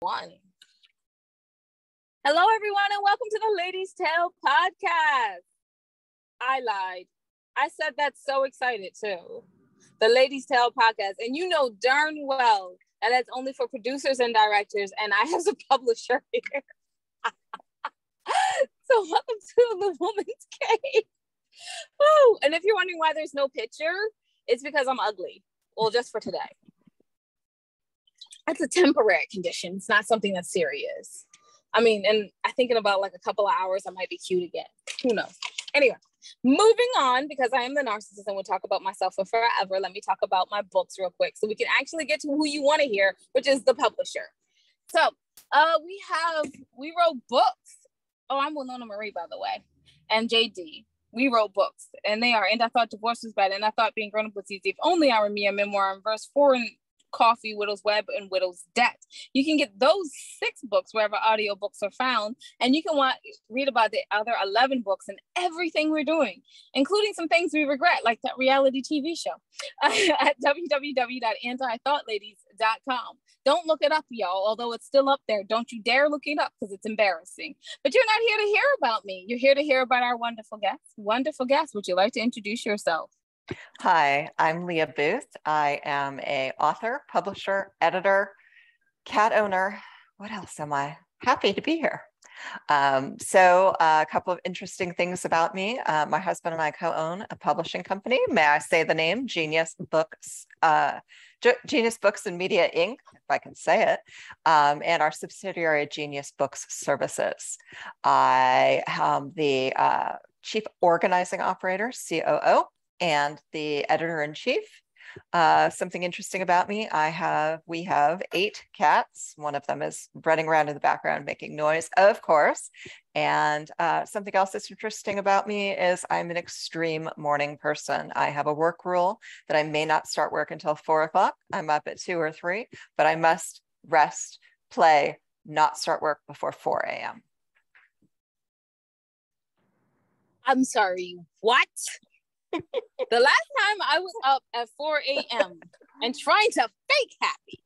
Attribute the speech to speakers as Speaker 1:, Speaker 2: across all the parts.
Speaker 1: One. Hello, everyone, and welcome to the Ladies Tale podcast. I lied. I said that so excited, too. The Ladies Tale podcast. And you know darn well that that's only for producers and directors, and I have a publisher here. So welcome to the Woman's Cave. Oh, and if you're wondering why there's no picture, it's because I'm ugly. Well, just for today. It's a temporary condition. It's not something that's serious. I mean, and I think in about like a couple of hours, I might be cute again. Who knows? Anyway, moving on, because I am the narcissist and we'll talk about myself for forever. Let me talk about my books real quick so we can actually get to who you want to hear, which is the publisher. So we wrote books. Oh, I'm Winona Marie, by the way, and JD. We wrote books, and they are, and I thought divorce was bad, and I thought being grown up was easy. If only I were me, a memoir in verse 4 and Coffee, Widow's Web, and Widow's Debt. You can get those 6 books wherever audiobooks are found, and you can read about the other 11 books and everything we're doing, including some things we regret, like that reality TV show at www.antithoughtladies.com. Don't look it up, y'all, although it's still up there. Don't you dare look it up because it's embarrassing. But you're not here to hear about me. You're here to hear about our wonderful guests. Wonderful guests, would you like to introduce yourself?
Speaker 2: Hi, I'm Leya Booth. I am an author, publisher, editor, cat owner. What else am I? Happy to be here. So a couple of interesting things about me. My husband and I co-own a publishing company. May I say the name? Genius Books, Genius Books and Media Inc., if I can say it, and our subsidiary Genius Books Services. I am the Chief Organizing Operator, COO, and the editor-in-chief. Something interesting about me, we have 8 cats. One of them is running around in the background making noise, of course. And something else that's interesting about me is I'm an extreme morning person. I have a work rule that I may not start work until 4 o'clock. I'm up at 2 or 3, but I must rest, play, not start work before 4 a.m.
Speaker 1: I'm sorry, what? The last time I was up at 4 a.m. and trying to fake happy,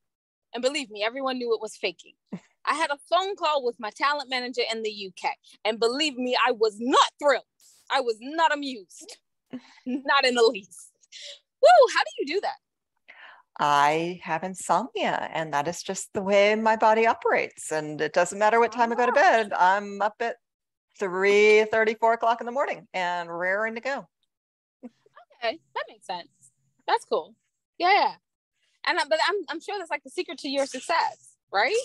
Speaker 1: and believe me, everyone knew it was faking. I had a phone call with my talent manager in the UK, and believe me, I was not thrilled. I was not amused, not in the least. Woo, how do you do that?
Speaker 2: I have insomnia, and that is just the way my body operates. And it doesn't matter what time I go to bed. I'm up at 3:30, 4 o'clock in the morning and raring to go.
Speaker 1: Okay, that makes sense. That's cool. Yeah. And but I'm sure that's like the secret to your success, right?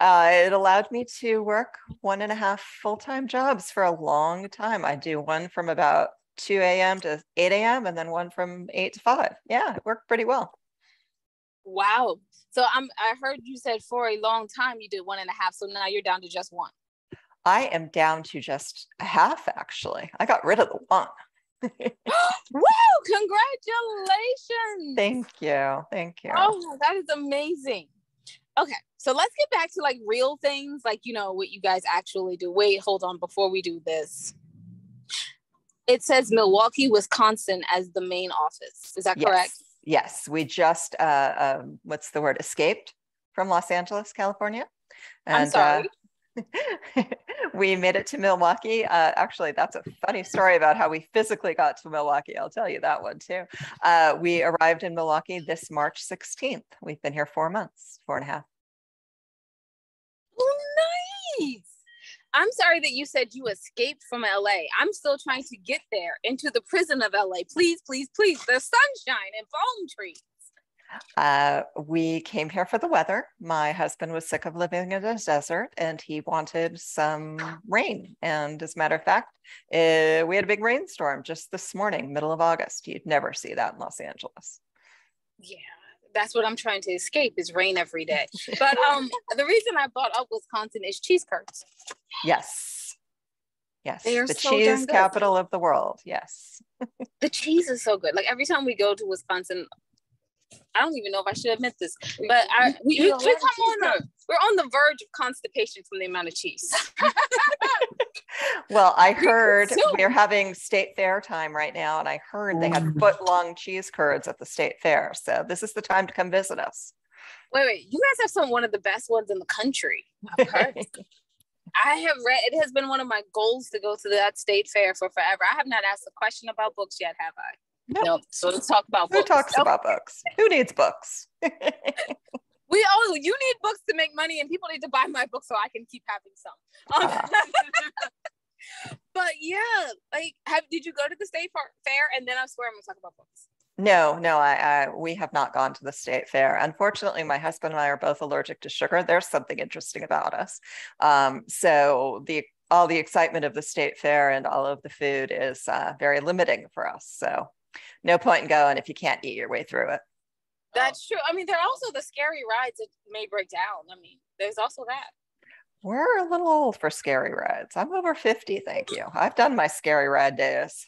Speaker 2: It allowed me to work 1.5 full-time jobs for a long time. I do one from about 2 a.m. to 8 a.m. and then one from 8 to 5. Yeah, it worked pretty well.
Speaker 1: Wow. So I heard you said for a long time you did 1.5. So now you're down to just 1. I
Speaker 2: am down to just a half, actually. I got rid of the 1.
Speaker 1: Woo! Congratulations!
Speaker 2: Thank you.
Speaker 1: Oh, that is amazing. Okay, so let's get back to like real things, like, you know, what you guys actually do. Wait, hold on, before we do this. It says Milwaukee, Wisconsin as the main office. Is that correct?
Speaker 2: Yes, we just escaped from Los Angeles, California. And,
Speaker 1: I'm sorry.
Speaker 2: We made it to Milwaukee. Actually, that's a funny story about how we physically got to Milwaukee. I'll tell you that one too. We arrived in Milwaukee this March 16th. We've been here 4 months, 4.5.
Speaker 1: Oh, nice. I'm sorry that you said you escaped from LA. I'm still trying to get there into the prison of LA. Please, please, please. There's sunshine and palm trees.
Speaker 2: We came here for the weather. My husband was sick of living in a desert and he wanted some rain. And as a matter of fact, we had a big rainstorm just this morning, middle of August. You'd never see that in Los Angeles.
Speaker 1: Yeah, that's what I'm trying to escape is rain every day. But the reason I brought up Wisconsin is cheese curds.
Speaker 2: Yes.
Speaker 1: They are
Speaker 2: the
Speaker 1: so
Speaker 2: cheese capital of the world. Yes.
Speaker 1: The cheese is so good. Like every time we go to Wisconsin, I don't even know if I should admit this, but we're on the verge of constipation from the amount of cheese.
Speaker 2: Well, I heard we're having state fair time right now, and I heard they had foot-long cheese curds at the state fair. So this is the time to come visit us.
Speaker 1: Wait, you guys have one of the best ones in the country. I've heard. I have read, it has been one of my goals to go to that state fair for forever. I have not asked a question about books yet, have I?
Speaker 2: Nope.
Speaker 1: No. So let's talk about
Speaker 2: books. Who
Speaker 1: talks
Speaker 2: about books? Who needs books?
Speaker 1: You need books to make money, and people need to buy my books so I can keep having some. But yeah, like, did you go to the state fair? And then I swear I'm gonna talk about books.
Speaker 2: No, we have not gone to the state fair. Unfortunately, my husband and I are both allergic to sugar. There's something interesting about us. So all the excitement of the state fair and all of the food is very limiting for us. So no point in going if you can't eat your way through it.
Speaker 1: That's true. I mean, there are also the scary rides that may break down. I mean, there's also that.
Speaker 2: We're a little old for scary rides. I'm over 50, thank you. I've done my scary ride days.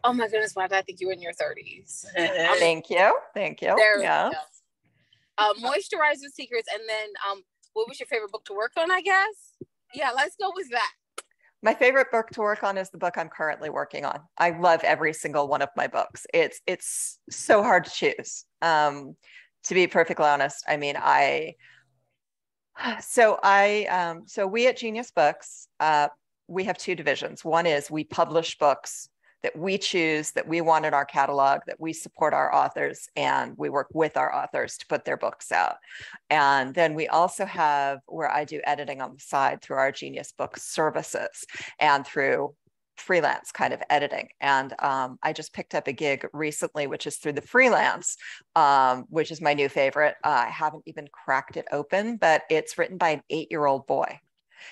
Speaker 1: Oh my goodness, why did I think you were in your 30s?
Speaker 2: Thank you.
Speaker 1: There yeah. Moisturizer secrets, and then what was your favorite book to work on, I guess? Yeah, let's go with that.
Speaker 2: My favorite book to work on is the book I'm currently working on. I love every single one of my books. It's so hard to choose. To be perfectly honest, I mean, so we at Genius Books, we have two divisions. One is we publish books that we choose, that we want in our catalog, that we support our authors, and we work with our authors to put their books out. And then we also have where I do editing on the side through our Genius Books services and through freelance kind of editing. And I just picked up a gig recently, which is through the freelance, which is my new favorite. I haven't even cracked it open, but it's written by an 8-year-old boy.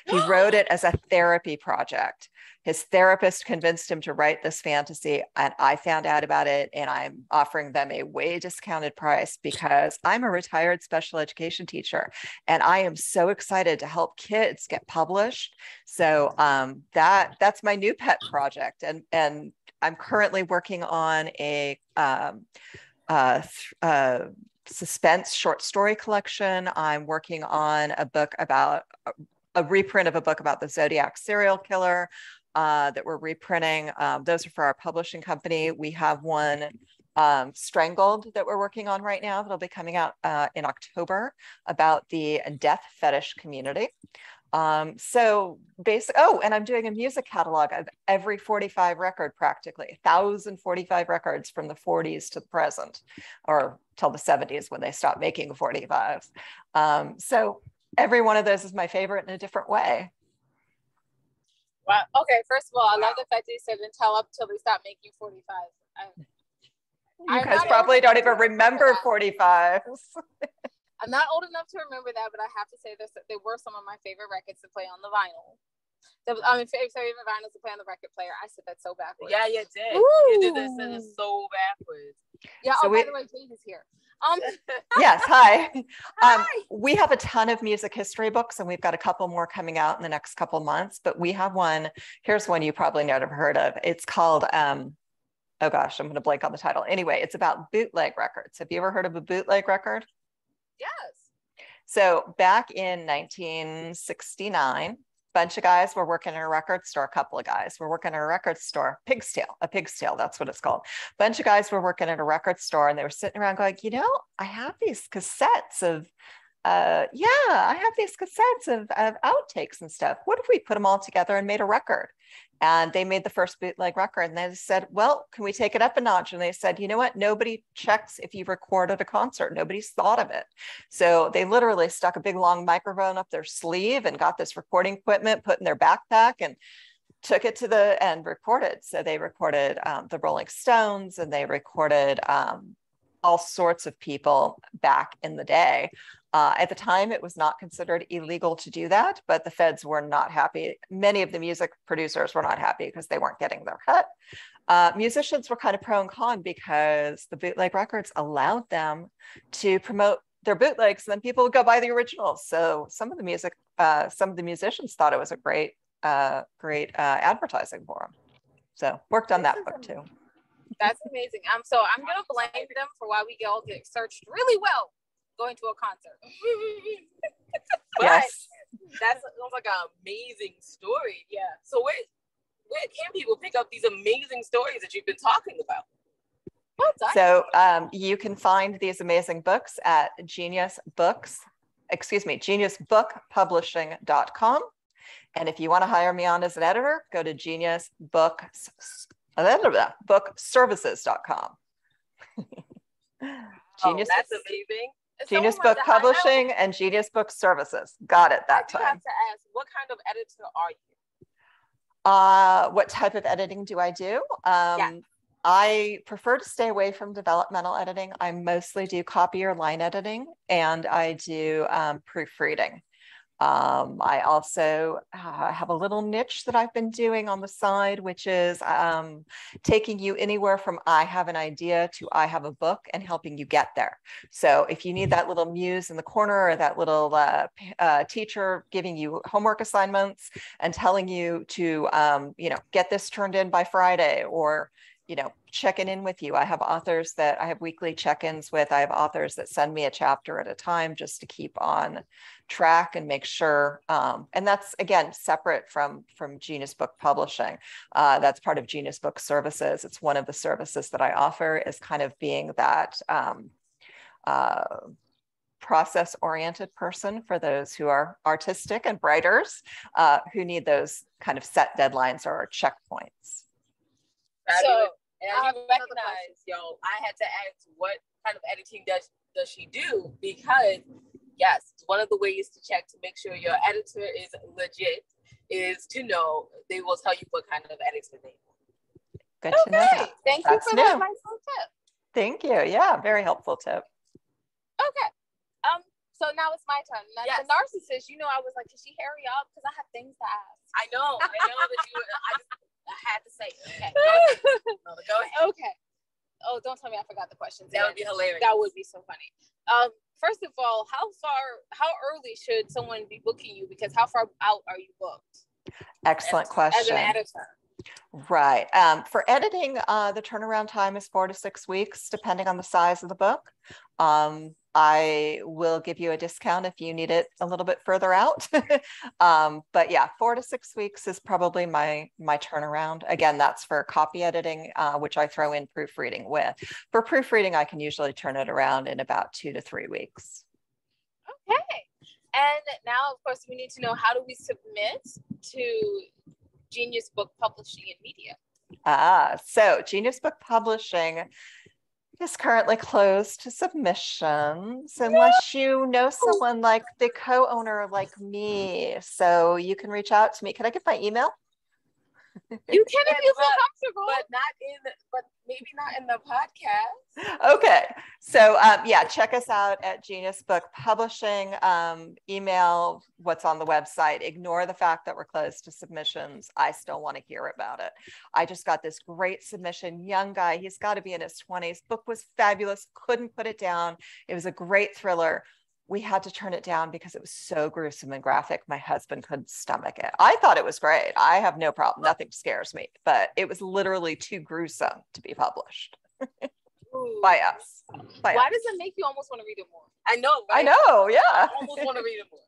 Speaker 2: He wrote it as a therapy project. His therapist convinced him to write this fantasy, and I found out about it, and I'm offering them a way discounted price because I'm a retired special education teacher, and I am so excited to help kids get published. So that's my new pet project, and I'm currently working on a suspense short story collection. I'm working on a book about a reprint of a book about the Zodiac serial killer that we're reprinting. Those are for our publishing company. We have one Strangled that we're working on right now that'll be coming out in October about the death fetish community. So basically, and I'm doing a music catalog of every 45 record, practically 1,045 records from the 40s to the present, or till the 70s when they stopped making 45s. So every one of those is my favorite in a different way.
Speaker 1: Wow. Okay. First of all, I love the fact that you said until they stop making 45.
Speaker 2: You guys probably don't even remember 45s.
Speaker 1: I'm not old enough to remember that, but I have to say they were some of my favorite records to play on the vinyl. Favorite vinyls to play on the record player. I said that so backwards.
Speaker 3: Yeah, you did.
Speaker 1: Ooh.
Speaker 3: You did that so backwards.
Speaker 1: Yeah. So by the way, Jane is here.
Speaker 2: Yes, hi.
Speaker 1: Hi.
Speaker 2: We have a ton of music history books, and we've got a couple more coming out in the next couple months, but we have one. Here's one you probably never heard of. It's called, oh gosh, I'm going to blank on the title. Anyway, it's about bootleg records. Have you ever heard of a bootleg record?
Speaker 1: Yes. So
Speaker 2: back in 1969, bunch of guys were working in a record store. A couple of guys were working in a record store. A pig's tail, that's what it's called. Bunch of guys were working in a record store, and they were sitting around going, I have these cassettes of outtakes and stuff. What if we put them all together and made a record? And they made the first bootleg record, and they said, well, can we take it up a notch? And they said, you know what? Nobody checks if you recorded a concert. Nobody's thought of it. So they literally stuck a big long microphone up their sleeve and got this recording equipment put in their backpack and took it to the end, recorded. So they recorded the Rolling Stones, and they recorded all sorts of people back in the day. At the time, it was not considered illegal to do that, but the feds were not happy. Many of the music producers were not happy because they weren't getting their cut. Musicians were kind of pro and con because the bootleg records allowed them to promote their bootlegs, and then people would go buy the originals. So some of the musicians thought it was a great advertising for them. So worked on that book too.
Speaker 1: That's amazing. So I'm gonna blame them for why we all get searched really well going to a concert.
Speaker 3: But
Speaker 2: yes,
Speaker 3: that sounds like an amazing story. Yeah. So where can people pick up these amazing stories that you've been talking about?
Speaker 1: Well done.
Speaker 2: So you can find these amazing books at geniusbookpublishing.com. And if you want to hire me on as an editor, go to geniusbookservices.com. Genius,
Speaker 3: that's amazing.
Speaker 2: Genius Book Publishing and Genius Book Services. Got it that time.
Speaker 3: I have to ask, what kind of editor are you?
Speaker 2: What type of editing do I do?
Speaker 3: Yeah.
Speaker 2: I prefer to stay away from developmental editing. I mostly do copy or line editing, and I do proofreading. I also have a little niche that I've been doing on the side, which is taking you anywhere from I have an idea to I have a book and helping you get there. So if you need that little muse in the corner or that little teacher giving you homework assignments and telling you to, get this turned in by Friday, or checking in with you. I have authors that I have weekly check-ins with. I have authors that send me a chapter at a time just to keep on track and make sure. And that's, again, separate from Genius Book Publishing. That's part of Genius Book Services. It's one of the services that I offer, is kind of being that process-oriented person for those who are artistic and writers who need those kind of set deadlines or checkpoints.
Speaker 3: So I recognize, I had to ask, what kind of editing does she do? Because yes, one of the ways to check to make sure your editor is legit is to know they will tell you what kind of editor they want.
Speaker 2: Good to know that.
Speaker 1: Thank you for that nice little tip.
Speaker 2: Thank you. Yeah, very helpful tip.
Speaker 1: Okay. So now it's my turn. Now, yes. The narcissist, I was like, can she hurry up? Because I have things to ask.
Speaker 3: I know that I had to say it. Okay. Go ahead.
Speaker 1: Okay. Oh, don't tell me I forgot the questions.
Speaker 3: That would be hilarious.
Speaker 1: That would be so funny. First of all, how early should someone be booking you? Because how far out are you booked?
Speaker 2: Excellent question.
Speaker 1: As an editor.
Speaker 2: Right. For editing, the turnaround time is 4 to 6 weeks, depending on the size of the book. I will give you a discount if you need it a little bit further out. But yeah, 4 to 6 weeks is probably my turnaround. Again, that's for copy editing, which I throw in proofreading with. For proofreading, I can usually turn it around in about 2 to 3 weeks.
Speaker 1: Okay. And now, of course, we need to know, how do we submit to Genius Book Publishing and Media?
Speaker 2: So Genius Book Publishing is currently closed to submissions unless you know someone like the co-owner like me. So you can reach out to me. Can I give my email?
Speaker 1: You can if you feel comfortable,
Speaker 3: but maybe not in the podcast.
Speaker 2: Okay, so yeah, check us out at Genius Book Publishing. Email what's on the website. Ignore the fact that we're closed to submissions. I still want to hear about it. I just got this great submission, young guy. He's got to be in his 20s. Book was fabulous. Couldn't put it down. It was a great thriller. We had to turn it down because it was so gruesome and graphic. My husband couldn't stomach it. I thought it was great. I have no problem. Nothing scares me, but it was literally too gruesome to be published by us.
Speaker 1: Why does it make you almost want to read it more?
Speaker 3: I know, right?
Speaker 2: I know, yeah.
Speaker 3: I almost want to read it more.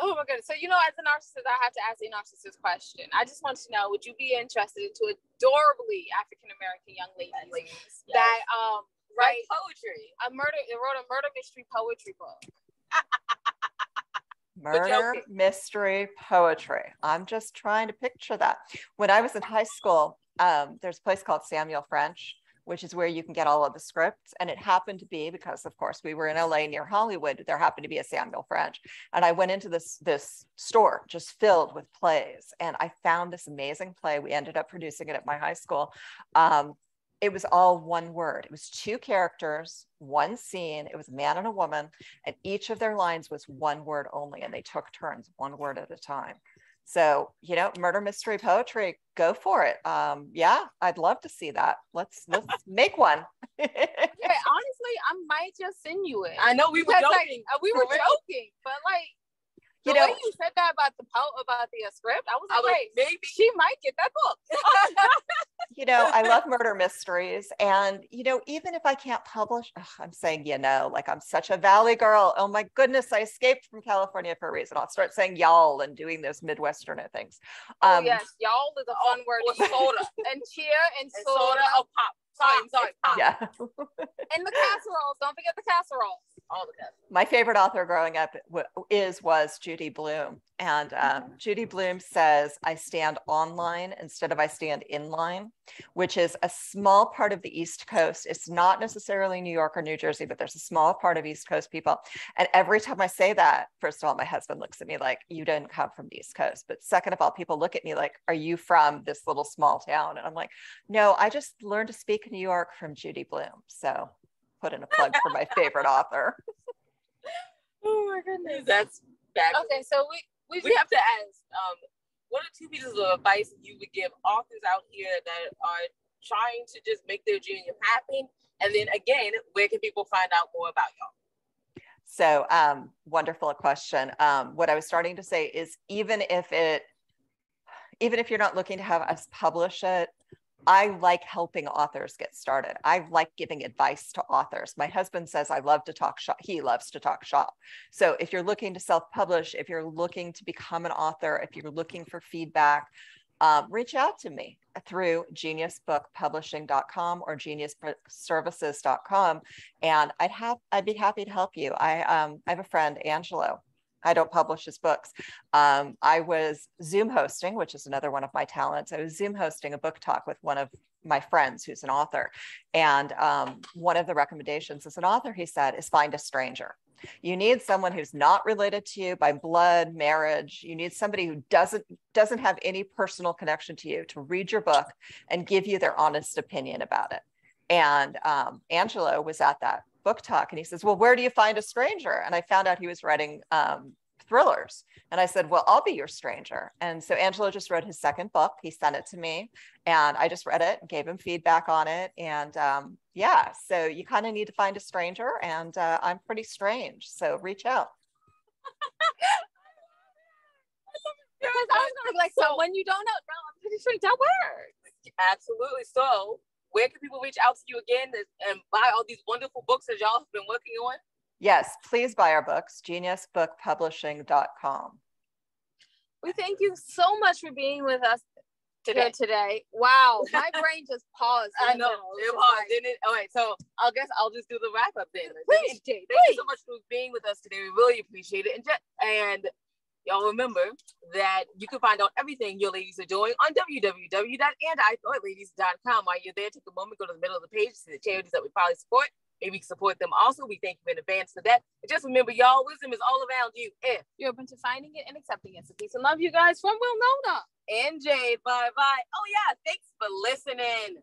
Speaker 1: Oh my goodness. So, as a narcissist, I have to ask a narcissist question. I just want to know, would you be interested in two adorably African-American young ladies that write poetry? They wrote a murder mystery poetry book.
Speaker 2: Murder mystery poetry. I'm just trying to picture that. When I was in high school, there's a place called Samuel French, which is where you can get all of the scripts. And it happened to be, because of course we were in LA near Hollywood, there happened to be a Samuel French. And I went into this store just filled with plays. And I found this amazing play. We ended up producing it at my high school. It was all one word. It was 2 characters, 1 scene. It was a man and a woman, and each of their lines was 1 word only, and they took turns, 1 word at a time. So, murder mystery poetry, go for it. Yeah, I'd love to see that. Let's make one.
Speaker 1: Yeah, honestly, I might just send you it.
Speaker 3: I know we were joking.
Speaker 1: We were joking, but the way you said that about the script, I was like, maybe she might get that book.
Speaker 2: You know, I love murder mysteries. And, you know, even if I can't publish, I'm saying, you know, like I'm such a Valley girl. Oh my goodness, I escaped from California for a reason. I'll start saying y'all and doing those Midwesterner things.
Speaker 1: Oh, yes. Y'all is a fun word.
Speaker 3: Or soda.
Speaker 1: And cheer and soda.
Speaker 3: Oh, pop. Sorry, pop.
Speaker 2: Yeah.
Speaker 1: And the casseroles. Don't forget the casseroles.
Speaker 3: All the casseroles.
Speaker 2: My favorite author growing up was Judy Blume. And Judy Blume says, I stand online instead of I stand in line, which is a small part of the East Coast. It's not necessarily New York or New Jersey, but there's a small part of East Coast people. And every time I say that, first of all, my husband looks at me like, you didn't come from the East Coast. But second of all, people look at me like, are you from this little small town? And I'm like, no, I just learned to speak in New York from Judy Blume. So put in a plug for my favorite author.
Speaker 3: Oh my goodness, that's fabulous.
Speaker 1: Okay, so we
Speaker 3: have to ask, what are 2 pieces of advice you would give authors out here that are trying to just make their dream happen? And then again, where can people find out more about y'all?
Speaker 2: So wonderful question. What I was starting to say is even if you're not looking to have us publish it, I like helping authors get started. I like giving advice to authors. My husband says I love to talk shop. He loves to talk shop. So if you're looking to self-publish, if you're looking to become an author, if you're looking for feedback, reach out to me through geniusbookpublishing.com or geniusservices.com. And I'd be happy to help you. I have a friend, Angelo. I don't publish his books. I was Zoom hosting, which is another one of my talents. I was Zoom hosting a book talk with one of my friends who's an author. And one of the recommendations as an author, he said, is find a stranger. You need someone who's not related to you by blood, marriage. You need somebody who doesn't have any personal connection to you to read your book and give you their honest opinion about it. And Angelo was at that book talk and he says, well, where do you find a stranger? And I found out he was writing thrillers. And I said, well, I'll be your stranger. And so Angelo just wrote his second book. He sent it to me and I just read it and gave him feedback on it. And yeah, so you kind of need to find a stranger and I'm pretty strange. So reach out.
Speaker 1: Because I was going to be like, someone you don't know. No, I'm pretty sure that works.
Speaker 3: Absolutely. So where can people reach out to you again and buy all these wonderful books that y'all have been working on?
Speaker 2: Yes, please buy our books, geniusbookpublishing.com.
Speaker 1: We thank you so much for being with us today. Wow, my brain just paused.
Speaker 3: I know, it paused, didn't it? All right, so I guess I'll just do the wrap up then.
Speaker 1: Please, Jay.
Speaker 3: Thank you so much for being with us today. We really appreciate it. And y'all remember that you can find out everything your ladies are doing on www.andithoughladies.com. While you're there, take a moment, go to the middle of the page, see the charities that we probably support. Maybe support them also. We thank you in advance for that. And just remember, y'all, wisdom is all around you if
Speaker 1: you're open to finding it and accepting it. So peace and love, you guys, from Winona
Speaker 3: and Jade. Bye-bye. Oh, yeah, thanks for listening.